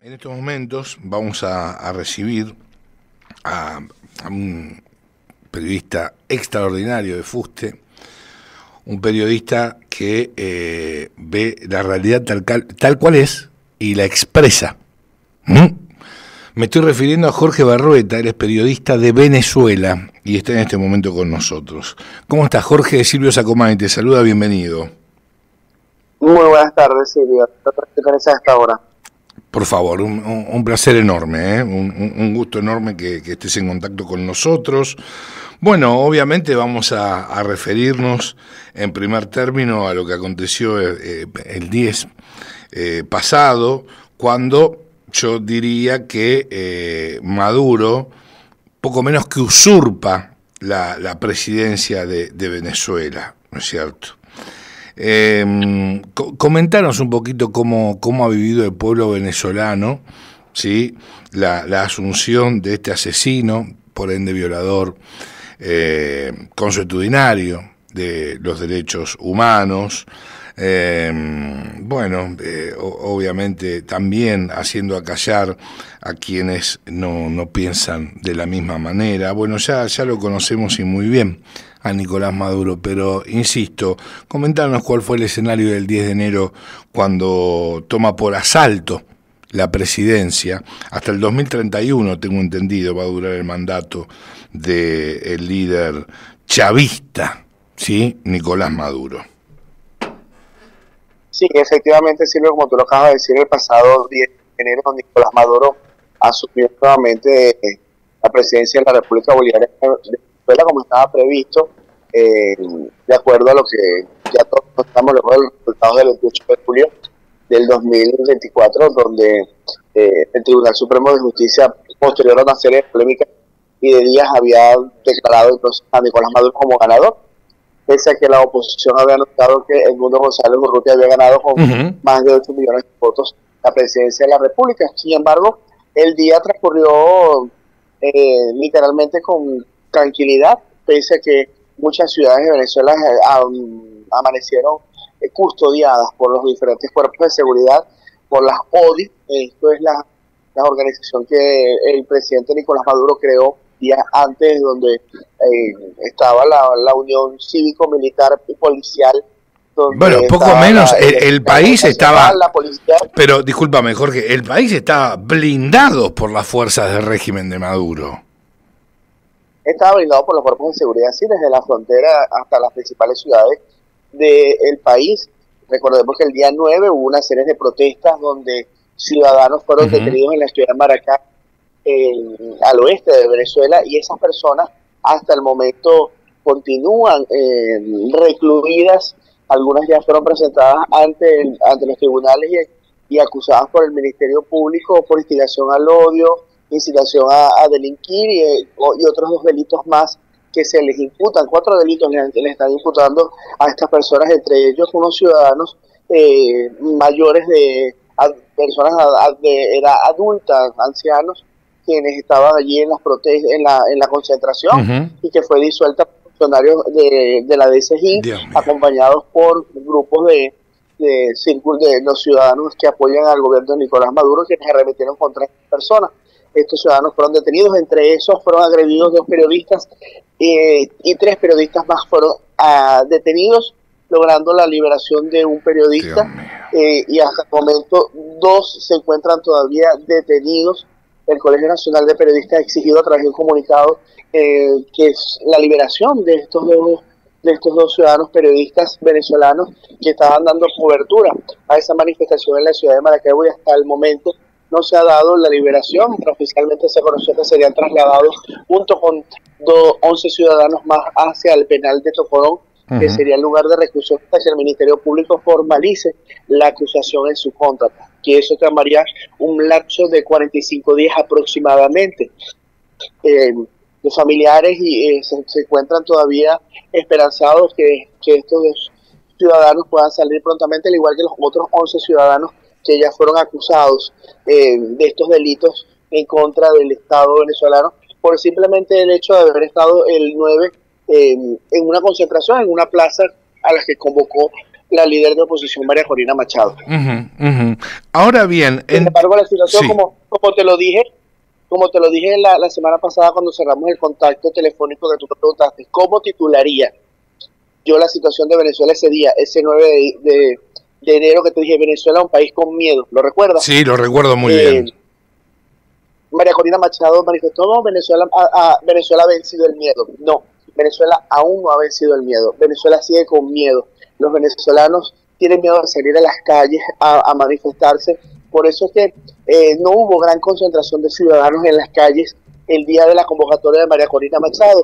En estos momentos vamos a recibir a un periodista extraordinario de Fuste, un periodista que ve la realidad tal cual es y la expresa. Me estoy refiriendo a Jorge Barrueta, él es periodista de Venezuela y está en este momento con nosotros. ¿Cómo estás, Jorge? Silvio Sacomani te saluda, bienvenido. Muy buenas tardes, Silvio. ¿Qué tal a esta hora? Por favor, un placer enorme, un gusto enorme que estés en contacto con nosotros. Bueno, obviamente vamos a referirnos en primer término a lo que aconteció el 10 pasado, cuando yo diría que Maduro poco menos que usurpa la presidencia de Venezuela, ¿no es cierto? Comentanos un poquito cómo ha vivido el pueblo venezolano, ¿sí? La asunción de este asesino, por ende violador, consuetudinario de los derechos humanos, obviamente también haciendo acallar a quienes no piensan de la misma manera. Bueno, ya lo conocemos y muy bien a Nicolás Maduro, pero insisto, comentarnos cuál fue el escenario del 10 de enero cuando toma por asalto la presidencia. Hasta el 2031, tengo entendido, va a durar el mandato del líder chavista, ¿sí? Nicolás Maduro. Sí, efectivamente, Silvio, como tú lo acabas de decir, el pasado 10 de enero Nicolás Maduro asumió nuevamente la presidencia de la República Bolivariana de Venezuela como estaba previsto, de acuerdo a lo que ya todos estamos luego de los resultados del 28 de julio del 2024, donde el Tribunal Supremo de Justicia, posterior a una serie de polémicas y de días, había declarado entonces a Nicolás Maduro como ganador, pese a que la oposición había anunciado que Edmundo González Urrutia había ganado con más de 8 millones de votos la presidencia de la República. Sin embargo, el día transcurrió literalmente con tranquilidad, pese a que muchas ciudades de Venezuela amanecieron custodiadas por los diferentes cuerpos de seguridad, por las ODI. Esto es la organización que el presidente Nicolás Maduro creó días antes, donde estaba la Unión Cívico-Militar y Policial. Bueno, poco menos, el país estaba, pero discúlpame Jorge, el país estaba blindado por las fuerzas del régimen de Maduro. Estaba blindado por los cuerpos de seguridad, sí, desde la frontera hasta las principales ciudades del país. Recordemos que el día 9 hubo una serie de protestas donde ciudadanos fueron detenidos en la ciudad de Maracay, al oeste de Venezuela, y esas personas hasta el momento continúan recluidas. Algunas ya fueron presentadas ante los tribunales y acusadas por el Ministerio Público por instigación al odio, incitación a delinquir y otros 2 delitos más que se les imputan. 4 delitos les están imputando a estas personas, entre ellos unos ciudadanos mayores personas de edad adulta, ancianos, quienes estaban allí en las protestas, en la concentración, y que fue disuelta por funcionarios de la DCJ, acompañados por grupos de los ciudadanos que apoyan al gobierno de Nicolás Maduro, quienes se arremetieron contra estas personas. Estos ciudadanos fueron detenidos, entre esos fueron agredidos 2 periodistas y 3 periodistas más fueron detenidos, logrando la liberación de un periodista, y hasta el momento 2 se encuentran todavía detenidos. El Colegio Nacional de Periodistas ha exigido a través de un comunicado que es la liberación de estos dos ciudadanos periodistas venezolanos que estaban dando cobertura a esa manifestación en la ciudad de Maracaibo, y hasta el momento no se ha dado la liberación. Oficialmente se conoció que serían trasladados junto con 11 ciudadanos más hacia el penal de Tocorón, que sería el lugar de reclusión hasta que el Ministerio Público formalice la acusación en su contra, que eso tomaría un lapso de 45 días aproximadamente. Los familiares se encuentran todavía esperanzados que estos 2 ciudadanos puedan salir prontamente, al igual que los otros 11 ciudadanos que ya fueron acusados de estos delitos en contra del Estado venezolano, por simplemente el hecho de haber estado el 9 en una concentración, en una plaza a la que convocó la líder de oposición María Corina Machado. Ahora bien, sin embargo, la situación, sí, como te lo dije la semana pasada cuando cerramos el contacto telefónico que tú me preguntaste, ¿cómo titularía yo la situación de Venezuela ese día, ese 9 de enero que te dije, Venezuela es un país con miedo? ¿Lo recuerdas? Sí, lo recuerdo muy bien. María Corina Machado manifestó, no, Venezuela ha vencido el miedo. No, Venezuela aún no ha vencido el miedo. Venezuela sigue con miedo. Los venezolanos tienen miedo de salir a las calles a manifestarse. Por eso es que no hubo gran concentración de ciudadanos en las calles el día de la convocatoria de María Corina Machado,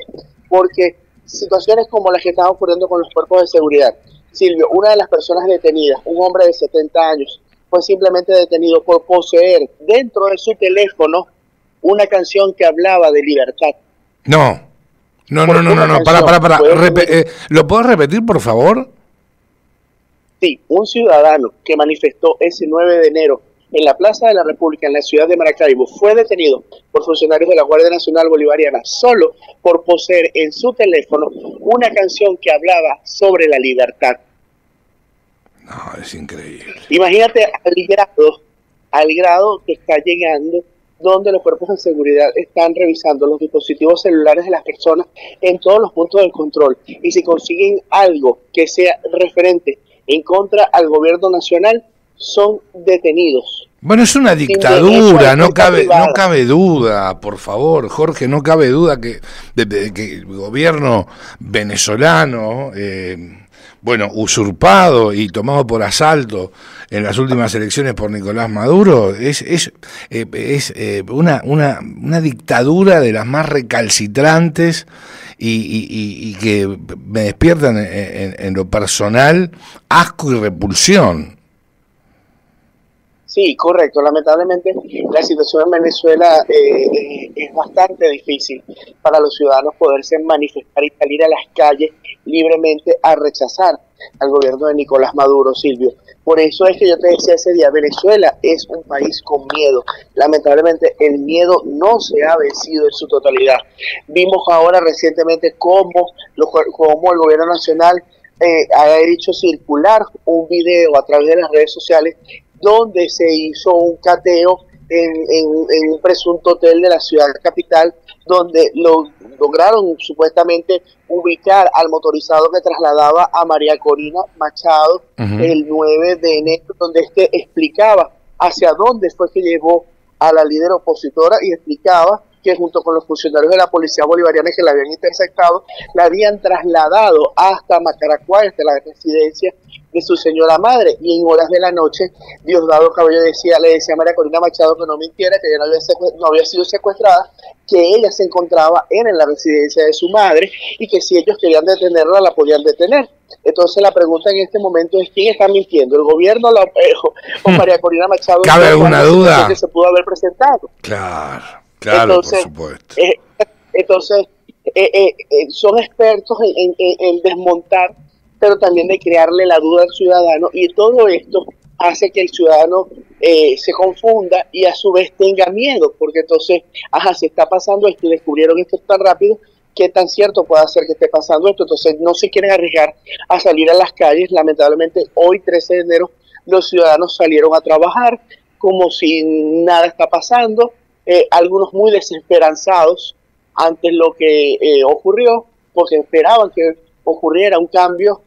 porque situaciones como las que están ocurriendo con los cuerpos de seguridad. Silvio, una de las personas detenidas, un hombre de 70 años, fue simplemente detenido por poseer dentro de su teléfono una canción que hablaba de libertad. No, para. ¿Lo puedo repetir, por favor? Sí, un ciudadano que manifestó ese 9 de enero en la Plaza de la República, en la ciudad de Maracaibo, fue detenido por funcionarios de la Guardia Nacional Bolivariana solo por poseer en su teléfono una canción que hablaba sobre la libertad. No, es increíble. Imagínate al grado que está llegando, donde los cuerpos de seguridad están revisando los dispositivos celulares de las personas en todos los puntos de control. Y si consiguen algo que sea referente en contra al gobierno nacional, son detenidos. Bueno, es una dictadura, no cabe duda, por favor, Jorge, no cabe duda que el gobierno venezolano, usurpado y tomado por asalto en las últimas elecciones por Nicolás Maduro, es una dictadura de las más recalcitrantes y que me despiertan en lo personal asco y repulsión. Sí, correcto. Lamentablemente la situación en Venezuela es bastante difícil para los ciudadanos poderse manifestar y salir a las calles libremente a rechazar al gobierno de Nicolás Maduro, Silvio. Por eso es que yo te decía ese día, Venezuela es un país con miedo. Lamentablemente el miedo no se ha vencido en su totalidad. Vimos ahora recientemente cómo el gobierno nacional ha hecho circular un video a través de las redes sociales donde se hizo un cateo en un presunto hotel de la ciudad capital, donde lograron supuestamente ubicar al motorizado que trasladaba a María Corina Machado el 9 de enero, donde explicaba hacia dónde fue que llevó a la líder opositora y explicaba que junto con los funcionarios de la policía bolivariana que la habían interceptado, la habían trasladado hasta Macaracuay, hasta la residencia de su señora madre, y en horas de la noche Diosdado Cabello le decía a María Corina Machado que no mintiera, que ella no había sido secuestrada, que ella se encontraba en la residencia de su madre y que si ellos querían detenerla la podían detener. Entonces la pregunta en este momento es ¿quién está mintiendo? ¿El gobierno o María Corina Machado? ¿Cabe alguna duda? Que se pudo haber presentado. Claro, entonces, por supuesto. Son expertos en desmontar, pero también de crearle la duda al ciudadano, y todo esto hace que el ciudadano se confunda y a su vez tenga miedo, porque entonces, si está pasando esto y descubrieron esto tan rápido, ¿qué tan cierto puede ser que esté pasando esto? Entonces no se quieren arriesgar a salir a las calles. Lamentablemente hoy 13 de enero los ciudadanos salieron a trabajar como si nada está pasando, algunos muy desesperanzados ante lo que ocurrió, porque esperaban que ocurriera un cambio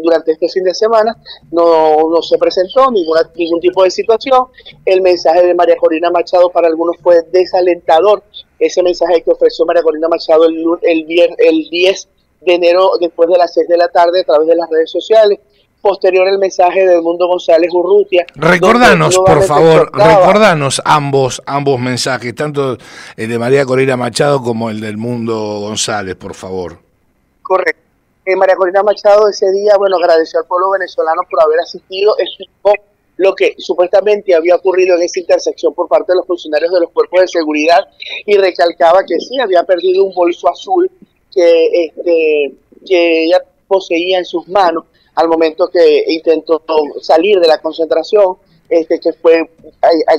durante este fin de semana. No se presentó ningún tipo de situación. El mensaje de María Corina Machado para algunos fue desalentador, ese mensaje que ofreció María Corina Machado el 10 de enero después de las 6 de la tarde a través de las redes sociales. Posterior el mensaje de Edmundo González Urrutia. Recordanos, por favor, recordanos ambos mensajes, tanto el de María Corina Machado como el de Edmundo González, por favor. Correcto. María Corina Machado ese día, agradeció al pueblo venezolano por haber asistido, explicó lo que supuestamente había ocurrido en esa intersección por parte de los funcionarios de los cuerpos de seguridad, y recalcaba que sí, había perdido un bolso azul que ella poseía en sus manos al momento que intentó salir de la concentración, que fue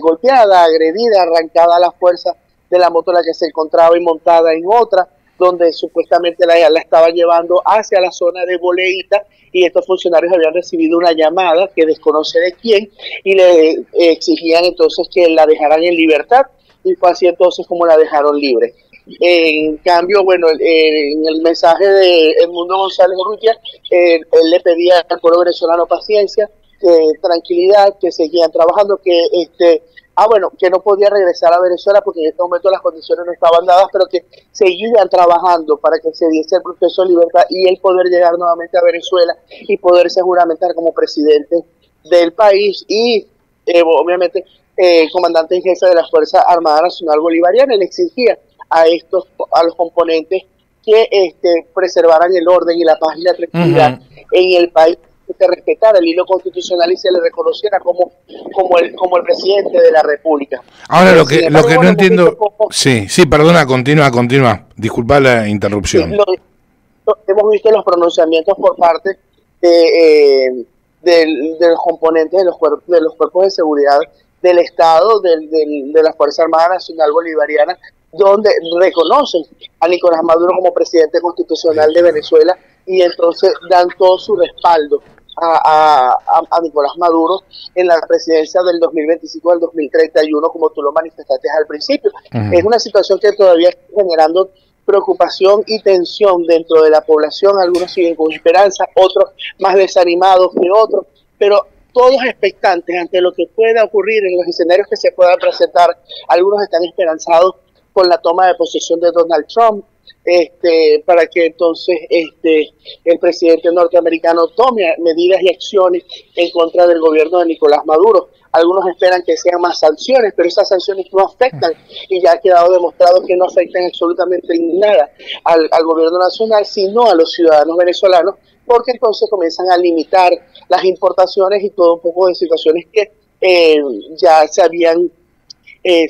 golpeada, agredida, arrancada a la fuerza de la moto en la que se encontraba y montada en otra. donde supuestamente la estaban llevando hacia la zona de Boleíta, y estos funcionarios habían recibido una llamada que desconoce de quién, y le exigían entonces que la dejaran en libertad, y fue así entonces como la dejaron libre. En cambio, bueno, en el mensaje de Edmundo González Urrutia, él le pedía al pueblo venezolano paciencia, tranquilidad, que seguían trabajando, que no podía regresar a Venezuela porque en este momento las condiciones no estaban dadas, pero que seguían trabajando para que se diese el proceso de libertad y él poder llegar nuevamente a Venezuela y poderse juramentar como presidente del país y obviamente comandante en jefe de la Fuerza Armada Nacional Bolivariana. Le exigía a los componentes que preservaran el orden y la paz y la tranquilidad en el país, que se respetara el hilo constitucional y se le reconociera como el presidente de la República. Ahora lo que no entiendo... Sí, perdona, continúa. Disculpa la interrupción. Sí, hemos visto los pronunciamientos por parte de los componentes de los cuerpos de seguridad del Estado, de la Fuerza Armada Nacional Bolivariana, donde reconocen a Nicolás Maduro como presidente constitucional de Venezuela, y entonces dan todo su respaldo a Nicolás Maduro en la presidencia del 2025 al 2031, como tú lo manifestaste al principio. Es una situación que todavía está generando preocupación y tensión dentro de la población. Algunos siguen con esperanza, otros más desanimados que otros, pero todos expectantes ante lo que pueda ocurrir en los escenarios que se puedan presentar. Algunos están esperanzados con la toma de posesión de Donald Trump, para que entonces el presidente norteamericano tome medidas y acciones en contra del gobierno de Nicolás Maduro. Algunos esperan que sean más sanciones, pero esas sanciones no afectan, y ya ha quedado demostrado que no afectan absolutamente nada al gobierno nacional, sino a los ciudadanos venezolanos, porque entonces comienzan a limitar las importaciones y todo un poco de situaciones que ya se habían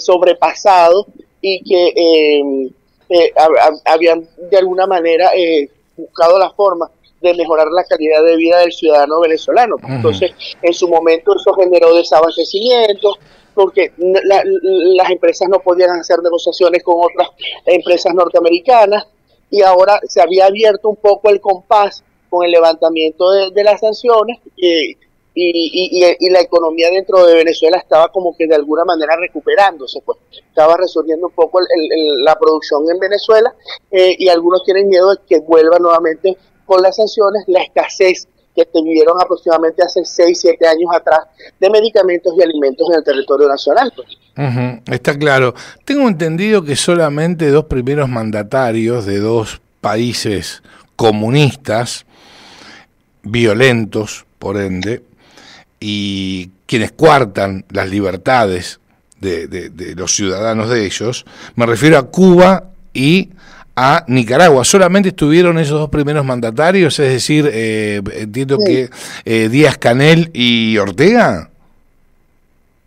sobrepasado y que habían de alguna manera buscado la forma de mejorar la calidad de vida del ciudadano venezolano. Entonces, en su momento eso generó desabastecimiento, porque las empresas no podían hacer negociaciones con otras empresas norteamericanas, y ahora se había abierto un poco el compás con el levantamiento de las sanciones, y la economía dentro de Venezuela estaba como que de alguna manera recuperándose, pues estaba resurgiendo un poco la producción en Venezuela, y algunos tienen miedo de que vuelva nuevamente con las sanciones la escasez que vivieron aproximadamente hace 6-7 años atrás de medicamentos y alimentos en el territorio nacional, pues. Está claro. Tengo entendido que solamente dos primeros mandatarios de dos países comunistas, violentos, por ende, y quienes coartan las libertades de los ciudadanos de ellos, me refiero a Cuba y a Nicaragua. ¿Solamente estuvieron esos dos primeros mandatarios? Es decir, entiendo que Díaz-Canel y Ortega.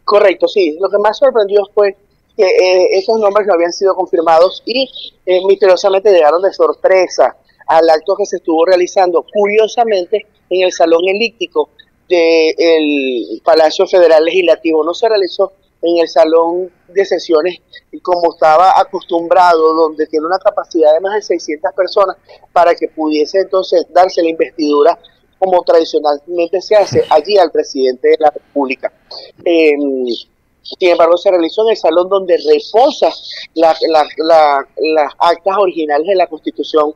Correcto, sí. Lo que más sorprendió fue que esos nombres no habían sido confirmados y misteriosamente llegaron de sorpresa al acto que se estuvo realizando, curiosamente, en el Salón Elíptico del Palacio Federal Legislativo. No se realizó en el salón de sesiones como estaba acostumbrado, donde tiene una capacidad de más de 600 personas, para que pudiese entonces darse la investidura como tradicionalmente se hace allí al presidente de la República. Sin embargo, se realizó en el salón donde reposa las actas originales de la Constitución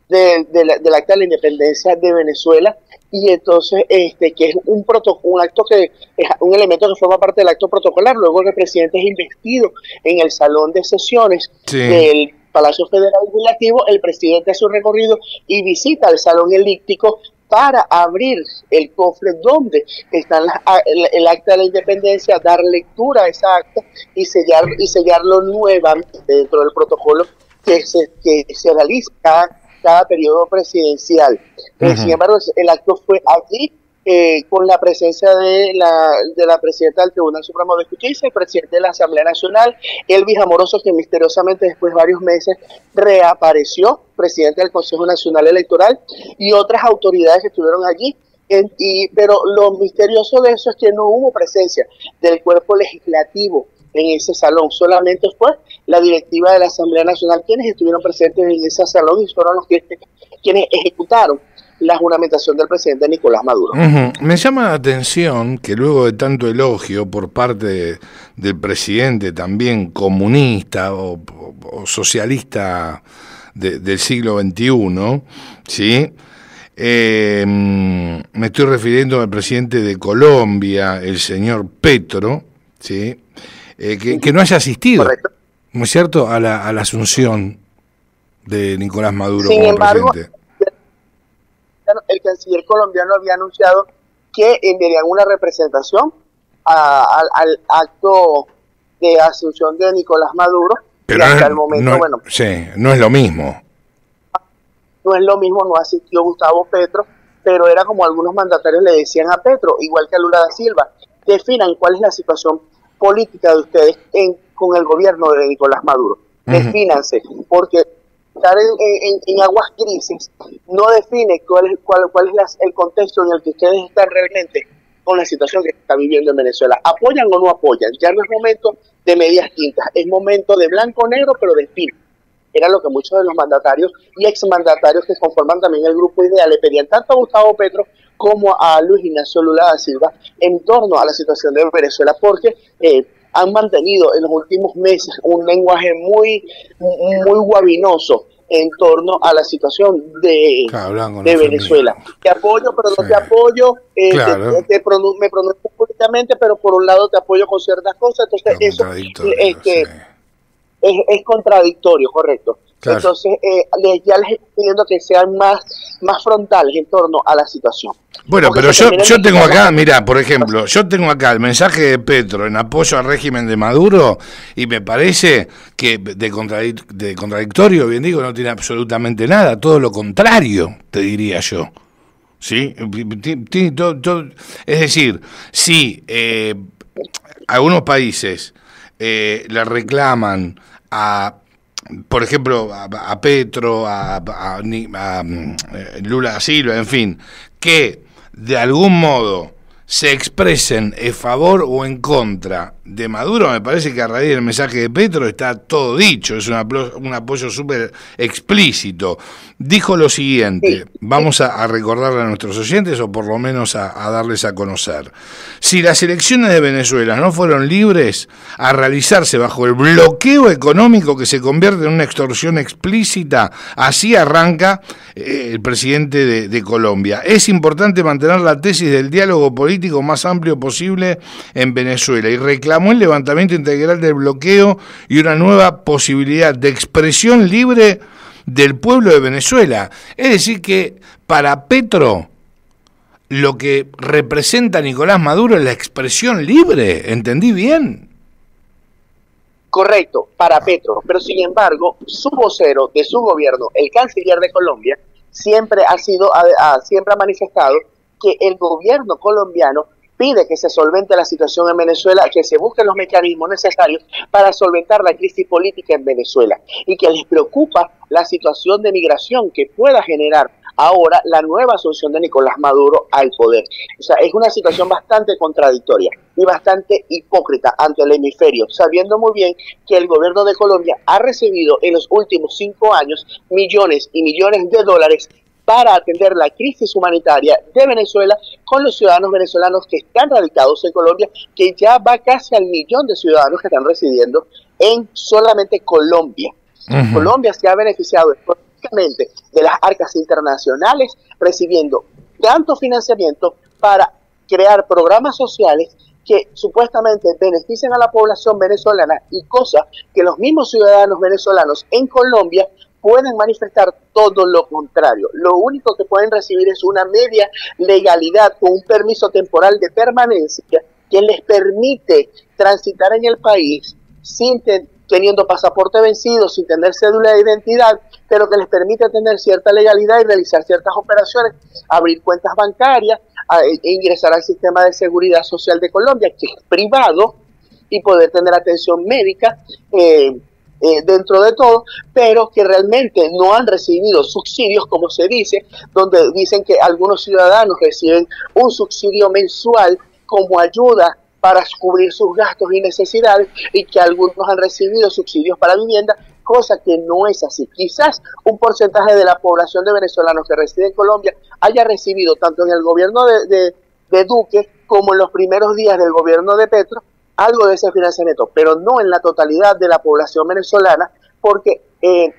del Acta de la Independencia de Venezuela, y entonces que es un acto que es un elemento que forma parte del acto protocolar. Luego el presidente es investido en el salón de sesiones del Palacio Federal Legislativo. El presidente hace un recorrido y visita el salón elíptico para abrir el cofre donde están el Acta de la Independencia, dar lectura a esa acta y sellarlo nuevamente dentro del protocolo que se realiza cada periodo presidencial. Sin embargo, el acto fue allí con la presencia de la presidenta del Tribunal Supremo de Justicia, el presidente de la Asamblea Nacional, Elvis Amoroso, que misteriosamente después de varios meses reapareció, presidente del Consejo Nacional Electoral, y otras autoridades que estuvieron allí. Pero lo misterioso de eso es que no hubo presencia del cuerpo legislativo en ese salón. Solamente fue la directiva de la Asamblea Nacional, quienes estuvieron presentes en ese salón y fueron los quienes ejecutaron la juramentación del presidente Nicolás Maduro. Me llama la atención que luego de tanto elogio por parte del presidente también comunista o socialista del siglo XXI, ¿sí? Me estoy refiriendo al presidente de Colombia, el señor Petro, ¿sí? Que no haya asistido, Correcto. ¿no es cierto?, a la asunción de Nicolás Maduro Sin como embargo, presidente. El canciller colombiano había anunciado que enviarían una representación al acto de asunción de Nicolás Maduro. Pero y hasta el momento, bueno, sí, no es lo mismo. no es lo mismo, no asistió Gustavo Petro, pero era como algunos mandatarios le decían a Petro, igual que a Lula da Silva, definan cuál es la situación política de ustedes con el gobierno de Nicolás Maduro. Defínanse, porque estar en aguas grises no define cuál es el contexto en el que ustedes están realmente con la situación que está viviendo en Venezuela. ¿Apoyan o no apoyan? Ya no es momento de medias tintas, es momento de blanco-negro, pero de fin. Era lo que muchos de los mandatarios y exmandatarios que conforman también el grupo IDEA le pedían tanto a Gustavo Petro como a Luis Ignacio Lula da Silva en torno a la situación de Venezuela, porque han mantenido en los últimos meses un lenguaje muy guabinoso en torno a la situación de Venezuela. Te apoyo, pero no te apoyo, me pronuncio públicamente, pero por un lado te apoyo con ciertas cosas, entonces eso es contradictorio, correcto. Claro. Entonces, ya les estoy pidiendo que sean más frontales en torno a la situación. Bueno, porque pero yo tengo acá, mira, por ejemplo, yo tengo acá el mensaje de Petro en apoyo al régimen de Maduro y me parece que de contradictorio, bien digo, no tiene absolutamente nada, todo lo contrario, te diría yo. ¿Sí? Es decir, sí, algunos países le reclaman por ejemplo, a Petro, a Lula da Silva, en fin, que de algún modo se expresen en favor o en contra de Maduro. Me parece que a raíz del mensaje de Petro está todo dicho, es un apoyo súper explícito. Dijo lo siguiente, vamos a recordarle a nuestros oyentes o por lo menos a darles a conocer. Si las elecciones de Venezuela no fueron libres a realizarse bajo el bloqueo económico que se convierte en una extorsión explícita, así arranca el presidente de Colombia. Es importante mantener la tesis del diálogo político más amplio posible en Venezuela y reclamó el levantamiento integral del bloqueo y una nueva posibilidad de expresión libre del pueblo de Venezuela. Es decir que para Petro lo que representa Nicolás Maduro es la expresión libre, ¿entendí bien? Correcto, para Petro, pero sin embargo, su vocero de su gobierno, el canciller de Colombia, siempre ha manifestado que el gobierno colombiano pide que se solvente la situación en Venezuela, que se busquen los mecanismos necesarios para solventar la crisis política en Venezuela y que les preocupa la situación de migración que pueda generar ahora la nueva asunción de Nicolás Maduro al poder. O sea, es una situación bastante contradictoria y bastante hipócrita ante el hemisferio, sabiendo muy bien que el gobierno de Colombia ha recibido en los últimos 5 años millones y millones de dólares para atender la crisis humanitaria de Venezuela con los ciudadanos venezolanos que están radicados en Colombia, que ya va casi al 1.000.000 de ciudadanos que están residiendo en solamente Colombia. Colombia se ha beneficiado económicamente de las arcas internacionales, recibiendo tanto financiamiento para crear programas sociales que supuestamente benefician a la población venezolana y cosas que los mismos ciudadanos venezolanos en Colombia pueden manifestar todo lo contrario. Lo único que pueden recibir es una media legalidad con un permiso temporal de permanencia que les permite transitar en el país sin teniendo pasaporte vencido, sin tener cédula de identidad, pero que les permite tener cierta legalidad y realizar ciertas operaciones, abrir cuentas bancarias, ingresar al sistema de seguridad social de Colombia, que es privado, y poder tener atención médica dentro de todo, pero que realmente no han recibido subsidios, como se dice, donde dicen que algunos ciudadanos reciben un subsidio mensual como ayuda para cubrir sus gastos y necesidades, y que algunos han recibido subsidios para vivienda, cosa que no es así. Quizás un porcentaje de la población de venezolanos que reside en Colombia haya recibido, tanto en el gobierno de Duque como en los primeros días del gobierno de Petro, algo de ese financiamiento, pero no en la totalidad de la población venezolana, porque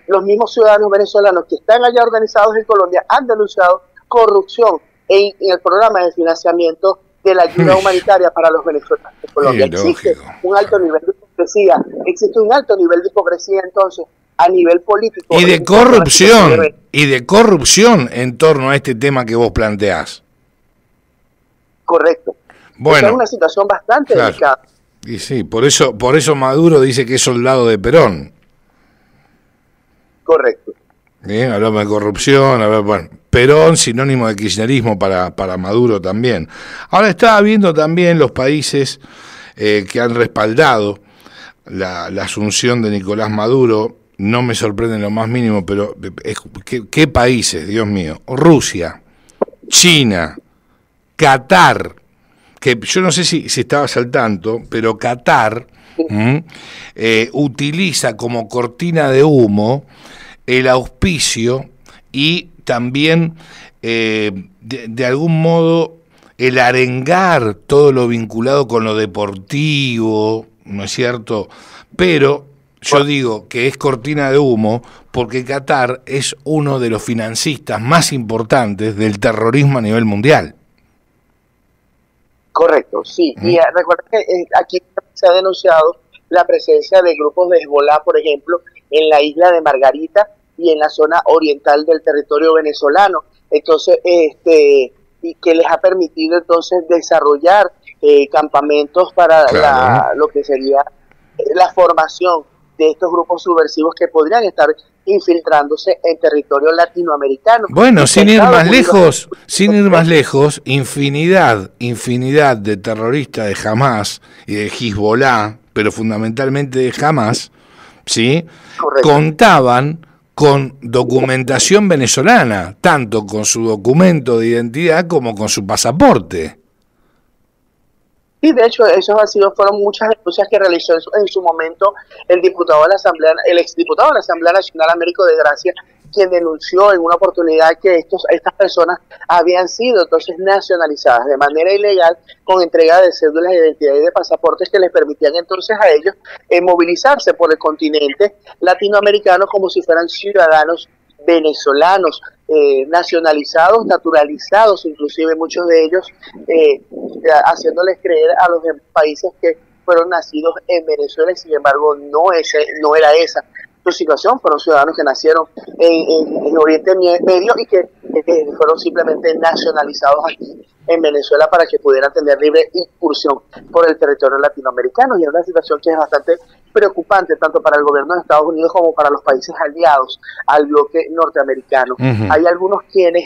los mismos ciudadanos venezolanos que están allá organizados en Colombia han denunciado corrupción en el programa de financiamiento de la ayuda humanitaria para los venezolanos de Colombia. Existe un alto nivel de hipocresía, entonces a nivel político y de corrupción en torno a este tema que vos planteás. Correcto. Bueno, esa es una situación bastante delicada. Y sí, por eso Maduro dice que es soldado de Perón. Correcto. Bien, hablamos de corrupción, bueno, Perón sinónimo de kirchnerismo para Maduro también. Ahora estaba viendo también los países que han respaldado la asunción de Nicolás Maduro. No me sorprende en lo más mínimo, pero ¿qué países, Dios mío? Rusia, China, Qatar, que yo no sé si estabas al tanto, pero Qatar utiliza como cortina de humo el auspicio y también de algún modo el arengar todo lo vinculado con lo deportivo, ¿no es cierto? Pero yo digo que es cortina de humo porque Qatar es uno de los financistas más importantes del terrorismo a nivel mundial. Correcto, sí. Y recuerda que aquí se ha denunciado la presencia de grupos de Hezbollah, por ejemplo, en la isla de Margarita y en la zona oriental del territorio venezolano. Entonces, y que les ha permitido entonces desarrollar campamentos para lo que sería la formación de estos grupos subversivos que podrían estar infiltrándose en territorio latinoamericano. Bueno, sin ir más lejos, infinidad de terroristas de Hamás y de Hezbollah, pero fundamentalmente de Hamás, ¿sí? Correcto. Contaban con documentación venezolana, tanto con su documento de identidad como con su pasaporte. Y de hecho, fueron muchas denuncias que realizó en su momento el exdiputado de la Asamblea Nacional, Américo de Gracia, quien denunció en una oportunidad que estas personas habían sido entonces nacionalizadas de manera ilegal con entrega de cédulas de identidad y de pasaportes que les permitían entonces a ellos movilizarse por el continente latinoamericano como si fueran ciudadanos venezolanos, nacionalizados, naturalizados, inclusive muchos de ellos haciéndoles creer a los países que fueron nacidos en Venezuela, y sin embargo no era esa su situación. Fueron ciudadanos que nacieron en Oriente Medio y que fueron simplemente nacionalizados aquí en Venezuela para que pudieran tener libre incursión por el territorio latinoamericano, y es una situación que es bastante preocupante tanto para el gobierno de Estados Unidos como para los países aliados al bloque norteamericano. Hay algunos quienes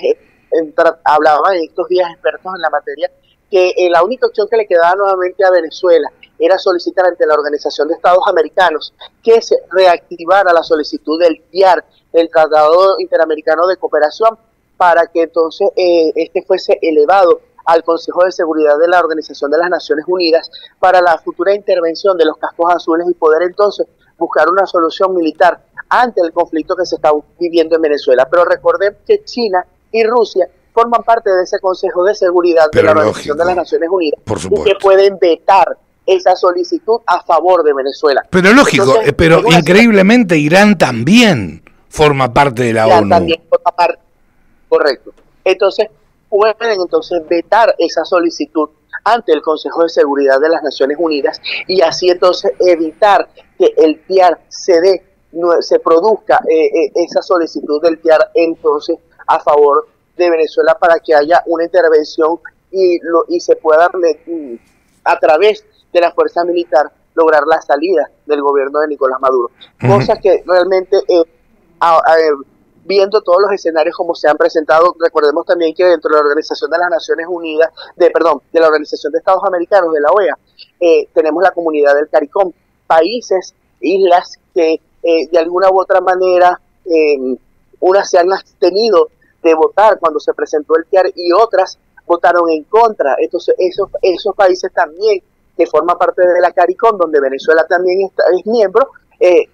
hablaban en estos días, expertos en la materia, que la única opción que le quedaba nuevamente a Venezuela era solicitar ante la Organización de Estados Americanos que se reactivara la solicitud del TIAR, el Tratado Interamericano de Cooperación, para que entonces fuese elevado al Consejo de Seguridad de la Organización de las Naciones Unidas para la futura intervención de los cascos azules y poder entonces buscar una solución militar ante el conflicto que se está viviendo en Venezuela. Pero recordemos que China y Rusia forman parte de ese Consejo de Seguridad de la Organización de las Naciones Unidas, y que pueden vetar esa solicitud a favor de Venezuela. Pero lógico, entonces, pero increíblemente Irán también forma parte de la ONU. También forma parte, correcto. Entonces pueden vetar esa solicitud ante el Consejo de Seguridad de las Naciones Unidas, y así entonces evitar que el TIAR se produzca esa solicitud del TIAR entonces a favor de Venezuela, para que haya una intervención y se pueda a través de la fuerza militar lograr la salida del gobierno de Nicolás Maduro. Cosas que realmente viendo todos los escenarios como se han presentado, recordemos también que dentro de la Organización de las Naciones Unidas, de la Organización de Estados Americanos, de la OEA, tenemos la comunidad del CARICOM, países, islas que de alguna u otra manera unas se han abstenido de votar cuando se presentó el TIAR y otras votaron en contra. Entonces esos países también que forma parte de la CARICOM, donde Venezuela también es miembro,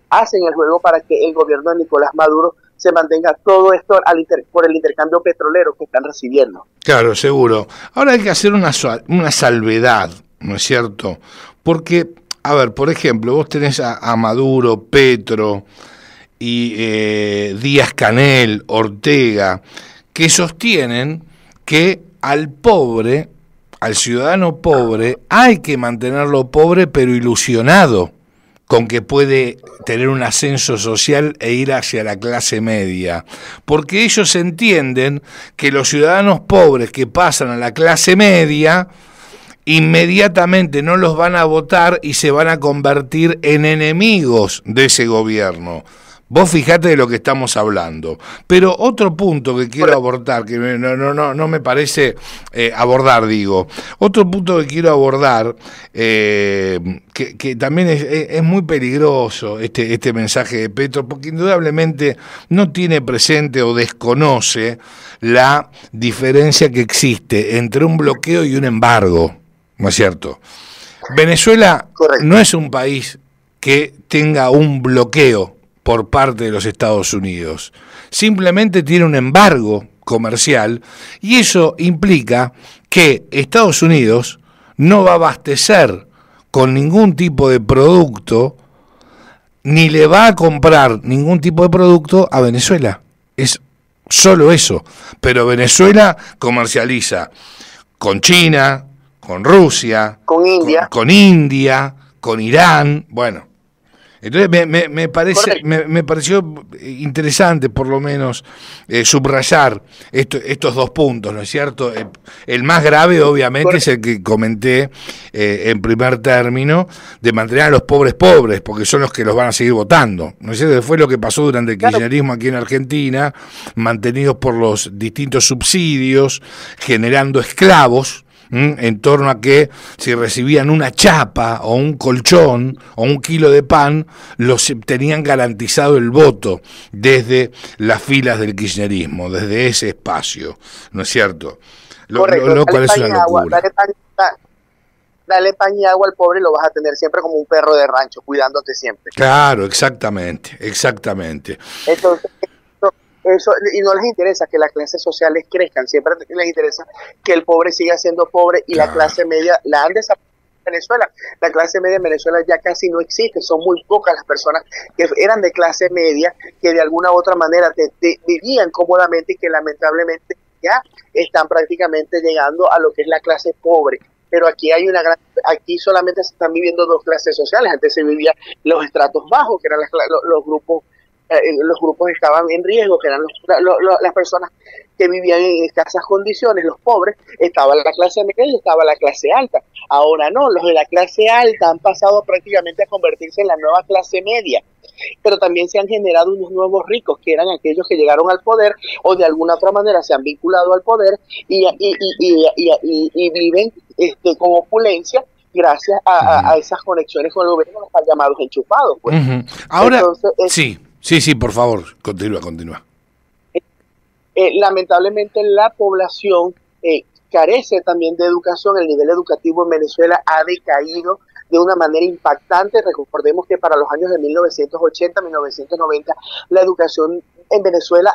hacen el juego para que el gobierno de Nicolás Maduro se mantenga todo esto por el intercambio petrolero que están recibiendo. Claro, seguro. Ahora hay que hacer una salvedad, ¿no es cierto? Porque, a ver, por ejemplo, vos tenés a Maduro, Petro y Díaz-Canel, Ortega, que sostienen que al pobre, al ciudadano pobre, hay que mantenerlo pobre pero ilusionado con que puede tener un ascenso social e ir hacia la clase media, porque ellos entienden que los ciudadanos pobres que pasan a la clase media inmediatamente no los van a votar y se van a convertir en enemigos de ese gobierno. Vos fijate de lo que estamos hablando. Pero otro punto que quiero abordar, que no me parece abordar, digo. Otro punto que quiero abordar, que también es muy peligroso este mensaje de Petro, porque indudablemente no tiene presente o desconoce la diferencia que existe entre un bloqueo y un embargo, ¿no es cierto? Venezuela no es un país que tenga un bloqueo por parte de los Estados Unidos. Simplemente tiene un embargo comercial y eso implica que Estados Unidos no va a abastecer con ningún tipo de producto ni le va a comprar ningún tipo de producto a Venezuela. Es solo eso. Pero Venezuela comercializa con China, con Rusia, con India, con Irán, bueno. Entonces me pareció interesante por lo menos subrayar estos dos puntos, ¿no es cierto? El más grave obviamente es el que comenté en primer término, de mantener a los pobres pobres, porque son los que los van a seguir votando, ¿no es cierto? Fue lo que pasó durante el kirchnerismo aquí en Argentina, mantenidos por los distintos subsidios, generando esclavos, en torno a que si recibían una chapa o un colchón o un kilo de pan, los tenían garantizado el voto desde las filas del kirchnerismo, desde ese espacio, ¿no es cierto? Lo cual es una locura. Dale pan y agua al pobre y lo vas a tener siempre como un perro de rancho, cuidándote siempre. Claro, exactamente. Entonces, eso, y no les interesa que las clases sociales crezcan, siempre les interesa que el pobre siga siendo pobre y la clase media la han desaparecido en Venezuela. La clase media en Venezuela ya casi no existe, son muy pocas las personas que eran de clase media, que de alguna u otra manera vivían cómodamente y que lamentablemente ya están prácticamente llegando a lo que es la clase pobre. Pero aquí hay aquí solamente se están viviendo dos clases sociales. Antes se vivían los estratos bajos, que eran los grupos que estaban en riesgo, que eran las personas que vivían en escasas condiciones, los pobres. Estaba la clase media y estaba la clase alta. Ahora no, los de la clase alta han pasado prácticamente a convertirse en la nueva clase media. Pero también se han generado unos nuevos ricos, que eran aquellos que llegaron al poder o de alguna otra manera se han vinculado al poder y viven con opulencia gracias a esas conexiones con el gobierno, los mal llamados enchufados. Pues. Ahora, entonces, sí, por favor, continúa. Lamentablemente la población carece también de educación. El nivel educativo en Venezuela ha decaído de una manera impactante. Recordemos que para los años de 1980, 1990, la educación en Venezuela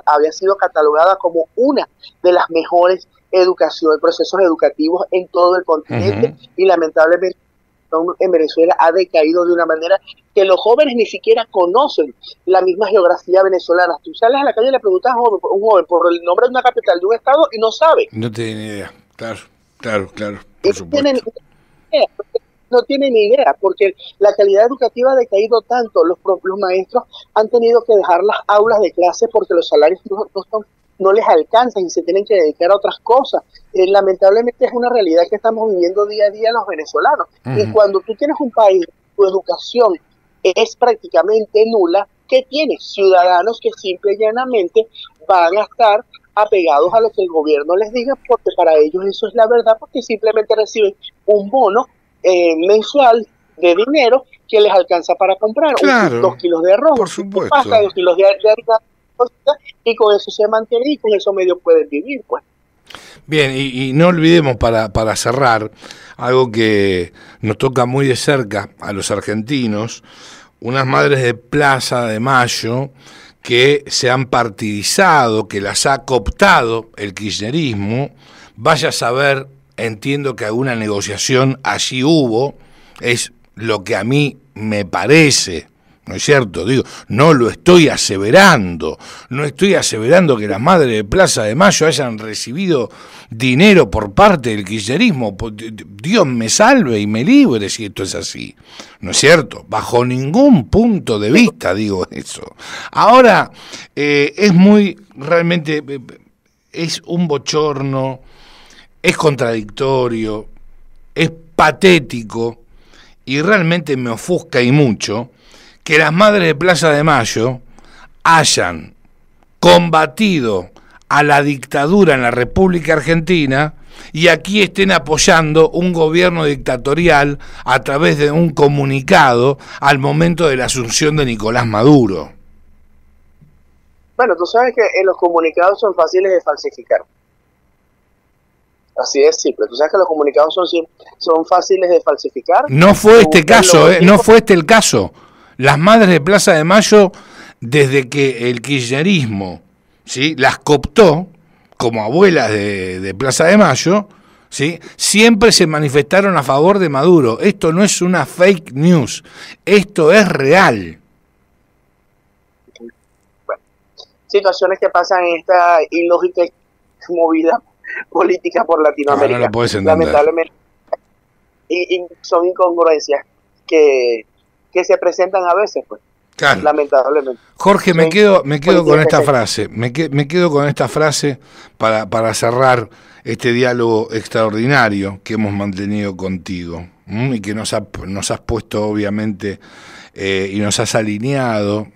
había sido catalogada como una de las mejores procesos educativos en todo el continente, y lamentablemente en Venezuela ha decaído de una manera que los jóvenes ni siquiera conocen la misma geografía venezolana. Tú sales a la calle y le preguntas a un joven por el nombre de una capital de un estado y no sabe. No tiene ni idea, claro, por supuesto. No tiene ni idea, porque la calidad educativa ha decaído tanto. Los maestros han tenido que dejar las aulas de clase porque los salarios no les alcanzan y se tienen que dedicar a otras cosas. Lamentablemente es una realidad que estamos viviendo día a día los venezolanos. Y cuando tú tienes un país, tu educación es prácticamente nula, ¿qué tienes? Ciudadanos que simple y llanamente van a estar apegados a lo que el gobierno les diga, porque para ellos eso es la verdad, porque simplemente reciben un bono mensual de dinero que les alcanza para comprar 2 kilos de arroz, por supuesto, pasta, 2 kilos de harina, y con eso se mantienen y con eso medio pueden vivir, pues. Bien, y no olvidemos para cerrar algo que nos toca muy de cerca a los argentinos, unas madres de Plaza de Mayo que se han partidizado, que las ha cooptado el kirchnerismo. Vaya a saber, entiendo que alguna negociación allí hubo, es lo que a mí me parece, ¿no es cierto? Digo, no lo estoy aseverando, no estoy aseverando que las madres de Plaza de Mayo hayan recibido dinero por parte del kirchnerismo. Dios me salve y me libre si esto es así, ¿no es cierto? Bajo ningún punto de vista digo eso. Ahora, es muy, realmente, es un bochorno, es contradictorio, es patético y realmente me ofusca y mucho que las madres de Plaza de Mayo hayan combatido a la dictadura en la República Argentina y aquí estén apoyando un gobierno dictatorial a través de un comunicado al momento de la asunción de Nicolás Maduro. Bueno, tú sabes que los comunicados son fáciles de falsificar. Así es simple. Tú sabes que los comunicados son fáciles de falsificar. No fue este caso, no fue este el caso. Las madres de Plaza de Mayo, desde que el kirchnerismo, ¿sí?, las cooptó como abuelas de Plaza de Mayo, ¿sí?, siempre se manifestaron a favor de Maduro. Esto no es una fake news, esto es real. Bueno, situaciones que pasan en esta ilógica movida política por Latinoamérica. No lo puedes entender. Lamentablemente, y son incongruencias que se presentan a veces, pues. Claro. Lamentablemente. Jorge, me quedo con esta frase, me quedo con esta frase para cerrar este diálogo extraordinario que hemos mantenido contigo, y que nos has puesto obviamente y nos has alineado,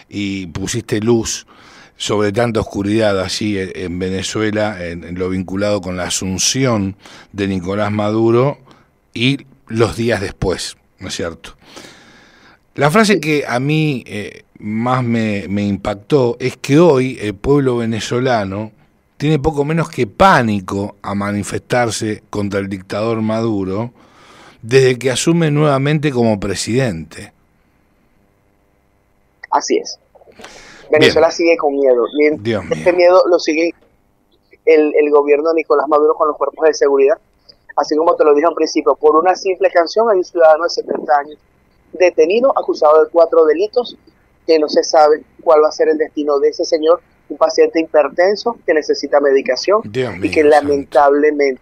y pusiste luz sobre tanta oscuridad allí en Venezuela, en lo vinculado con la asunción de Nicolás Maduro y los días después, ¿no es cierto? La frase que a mí más me impactó es que hoy el pueblo venezolano tiene poco menos que pánico a manifestarse contra el dictador Maduro desde que asume nuevamente como presidente. Así es. Venezuela sigue con miedo. Y este miedo lo sigue el gobierno de Nicolás Maduro con los cuerpos de seguridad. Así como te lo dije al principio, por una simple canción hay un ciudadano de 70 años detenido, acusado de 4 delitos, que no se sabe cuál va a ser el destino de ese señor, un paciente hipertenso que necesita medicación y que lamentablemente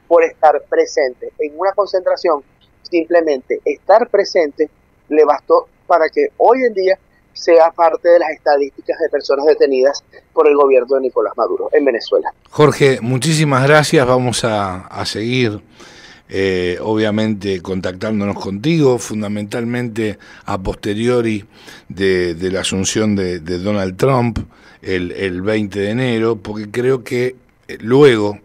por estar presente en una concentración, simplemente estar presente, le bastó para que hoy en día sea parte de las estadísticas de personas detenidas por el gobierno de Nicolás Maduro en Venezuela. Jorge, muchísimas gracias, vamos a seguir obviamente contactándonos contigo, fundamentalmente a posteriori de la asunción de Donald Trump el 20 de enero, porque creo que luego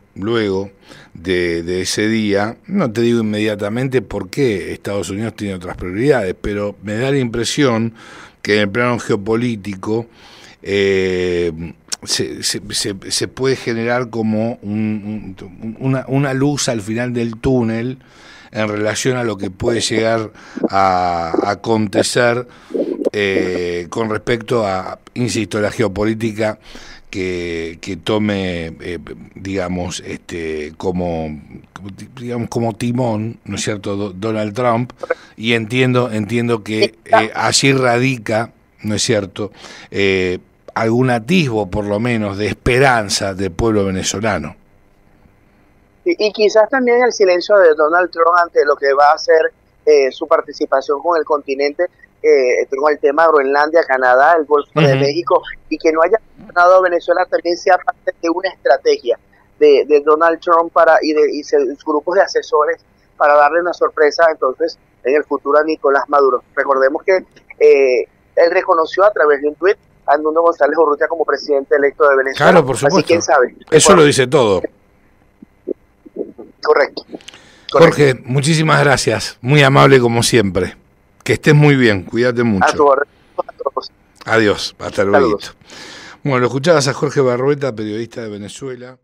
de ese día, no te digo inmediatamente por qué Estados Unidos tiene otras prioridades, pero me da la impresión que en el plano geopolítico se puede generar como una luz al final del túnel en relación a lo que puede llegar a acontecer con respecto a, insisto, la geopolítica que tome, digamos, como timón, ¿no es cierto?, Donald Trump, y entiendo que allí radica, ¿no es cierto?, algún atisbo, por lo menos, de esperanza del pueblo venezolano. Y quizás también el silencio de Donald Trump ante lo que va a ser su participación con el continente, con el tema de Groenlandia, Canadá, el Golfo de México, y que no haya mencionado a Venezuela también sea parte de una estrategia de Donald Trump y sus grupos de asesores para darle una sorpresa entonces en el futuro a Nicolás Maduro. Recordemos que él reconoció a través de un tuit a Edmundo González Urrutia como presidente electo de Venezuela. Claro, por supuesto. Así quién sabe. Eso lo dice todo. Correcto. Jorge, muchísimas gracias. Muy amable como siempre. Que estés muy bien. Cuídate mucho. A tu orden. Adiós. Hasta luego. Bueno, lo escuchabas a Jorge Barrueta, periodista de Venezuela.